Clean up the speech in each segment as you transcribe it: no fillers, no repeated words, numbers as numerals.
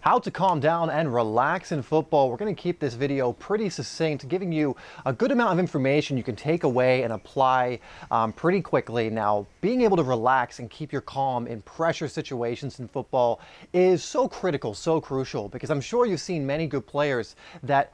How to calm down and relax in football. We're going to keep this video pretty succinct, giving you a good amount of information you can take away and apply pretty quickly. Now, being able to relax and keep your calm in pressure situations in football is so critical, so crucial, because I'm sure you've seen many good players that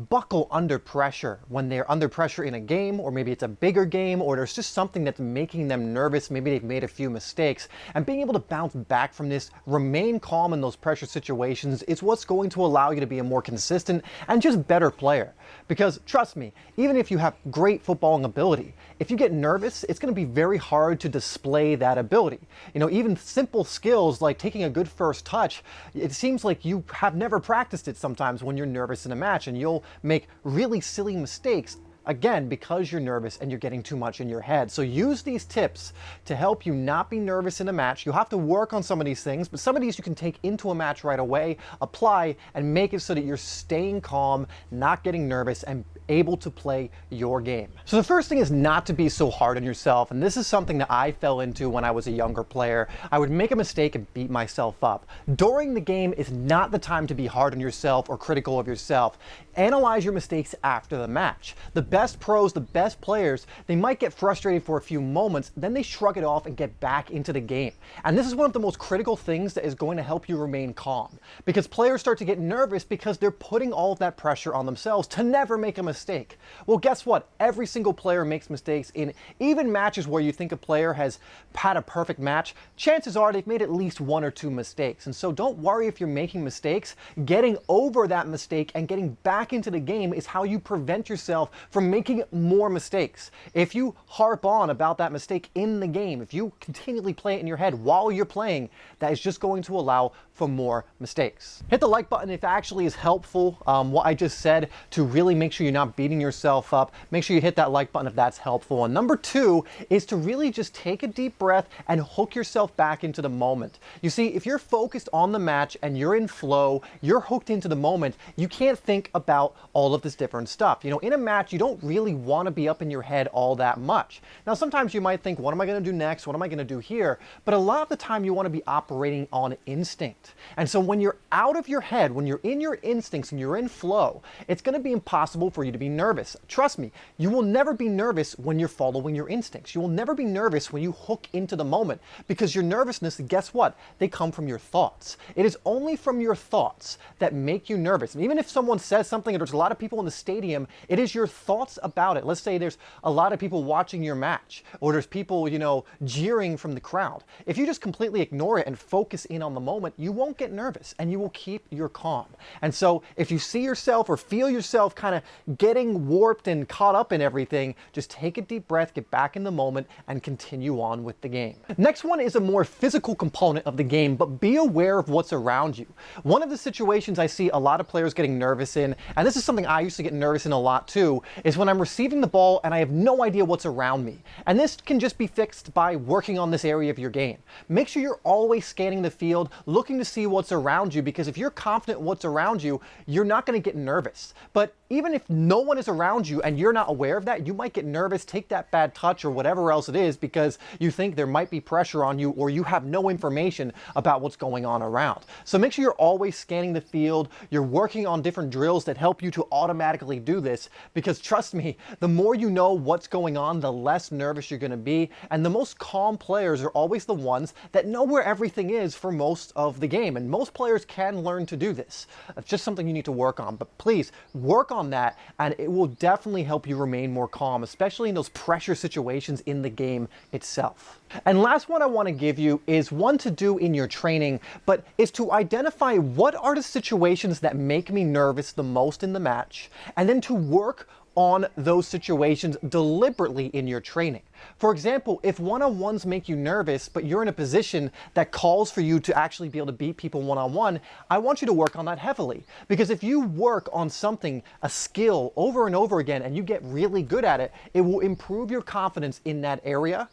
buckle under pressure when they're under pressure in a game, or maybe it's a bigger game, or there's just something that's making them nervous. Maybe they've made a few mistakes, and being able to bounce back from this, remain calm in those pressure situations, is what's going to allow you to be a more consistent and just better player. Because trust me, even if you have great footballing ability, if you get nervous, it's going to be very hard to display that ability. You know, even simple skills like taking a good first touch, it seems like you have never practiced it sometimes when you're nervous in a match, and you'll make really silly mistakes, again, because you're nervous and you're getting too much in your head. So use these tips to help you not be nervous in a match. You'll have to work on some of these things, but some of these you can take into a match right away, apply, and make it so that you're staying calm, not getting nervous, and able to play your game. So the first thing is not to be so hard on yourself, and this is something that I fell into when I was a younger player. I would make a mistake and beat myself up. During the game is not the time to be hard on yourself or critical of yourself. Analyze your mistakes after the match. The best pros, the best players, they might get frustrated for a few moments, then they shrug it off and get back into the game. And this is one of the most critical things that is going to help you remain calm, because players start to get nervous because they're putting all of that pressure on themselves to never make a mistake. Well, guess what? Every single player makes mistakes. In even matches where you think a player has had a perfect match, chances are they've made at least one or two mistakes. And so don't worry if you're making mistakes. Getting over that mistake and getting back into the game is how you prevent yourself from making more mistakes. If you harp on about that mistake in the game, if you continually play it in your head while you're playing, that is just going to allow for more mistakes. Hit the like button if it actually is helpful, what I just said, to really make sure you're not beating yourself up. Make sure you hit that like button if that's helpful. And number two is to really just take a deep breath and hook yourself back into the moment. You see, if you're focused on the match and you're in flow, you're hooked into the moment, you can't think about all of this different stuff. You know, in a match, you don't really want to be up in your head all that much. Now, sometimes you might think, what am I going to do next? What am I going to do here? But a lot of the time you want to be operating on instinct. And so when you're out of your head, when you're in your instincts and you're in flow, it's going to be impossible for you to be nervous. Trust me, you will never be nervous when you're following your instincts. You will never be nervous when you hook into the moment, because your nervousness, guess what? They come from your thoughts. It is only from your thoughts that make you nervous. And even if someone says something, and there's a lot of people in the stadium, it is your thoughts about it. Let's say there's a lot of people watching your match, or there's people, you know, jeering from the crowd. If you just completely ignore it and focus in on the moment, you won't get nervous and you will keep your calm. And so if you see yourself or feel yourself kind of getting warped and caught up in everything, just take a deep breath, get back in the moment, and continue on with the game. Next one is a more physical component of the game, but be aware of what's around you. One of the situations I see a lot of players getting nervous in, and this is something I used to get nervous in a lot too, is when I'm receiving the ball and I have no idea what's around me. And this can just be fixed by working on this area of your game. Make sure you're always scanning the field, looking to see what's around you, because if you're confident what's around you, you're not going to get nervous. But even if no one is around you and you're not aware of that, you might get nervous, take that bad touch or whatever else it is, because you think there might be pressure on you, or you have no information about what's going on around. So make sure you're always scanning the field. You're working on different drills that help you to automatically do this, because trust me, the more you know what's going on, the less nervous you're going to be. And the most calm players are always the ones that know where everything is for most of the game. And most players can learn to do this. It's just something you need to work on. But please work on that, and it will definitely help you remain more calm, especially in those pressure situations in the game itself. And last one I want to give you is one to do in your training, but is to identify what are the situations that make me nervous the most in the match, and then to work on those situations deliberately in your training. For example, if one-on-ones make you nervous, but you're in a position that calls for you to actually be able to beat people one-on-one, I want you to work on that heavily. Because if you work on something, a skill, over and over again, and you get really good at it, it will improve your confidence in that area.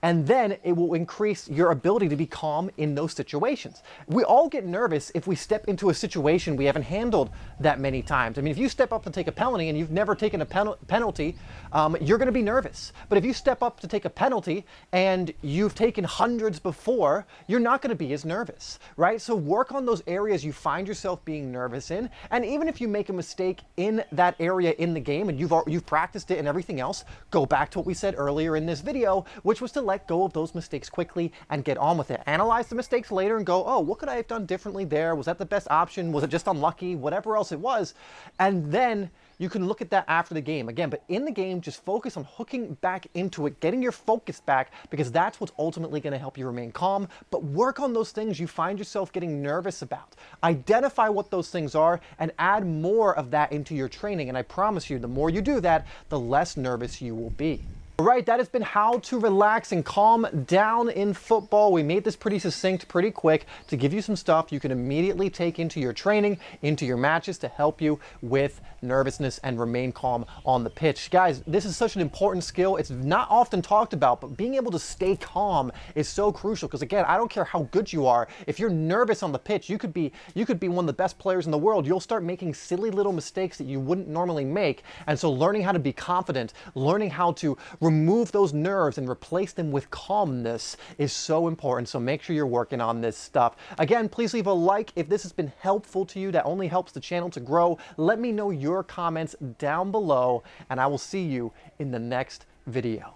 and then it will increase your ability to be calm in those situations. We all get nervous if we step into a situation we haven't handled that many times. I mean, if you step up to take a penalty and you've never taken a penalty, you're going to be nervous. But if you step up to take a penalty and you've taken hundreds before, you're not going to be as nervous, right? So work on those areas you find yourself being nervous in, and even if you make a mistake in that area in the game and you've practiced it and everything else, go back to what we said earlier in this video, which was to let go of those mistakes quickly and get on with it. Analyze the mistakes later and go, oh, what could I have done differently there? Was that the best option? Was it just unlucky? Whatever else it was. And then you can look at that after the game again, but in the game, just focus on hooking back into it, getting your focus back, because that's what's ultimately going to help you remain calm. But work on those things you find yourself getting nervous about. Identify what those things are and add more of that into your training. And I promise you, the more you do that, the less nervous you will be. All right, that has been how to relax and calm down in football. We made this pretty succinct, pretty quick, to give you some stuff you can immediately take into your training, into your matches, to help you with nervousness and remain calm on the pitch. Guys, this is such an important skill. It's not often talked about, but being able to stay calm is so crucial, because again, I don't care how good you are. If you're nervous on the pitch, you could be one of the best players in the world. You'll start making silly little mistakes that you wouldn't normally make. And so learning how to be confident, learning how to remove those nerves and replace them with calmness is so important. So make sure you're working on this stuff. Again, please leave a like if this has been helpful to you. That only helps the channel to grow. Let me know your comments down below, and I will see you in the next video.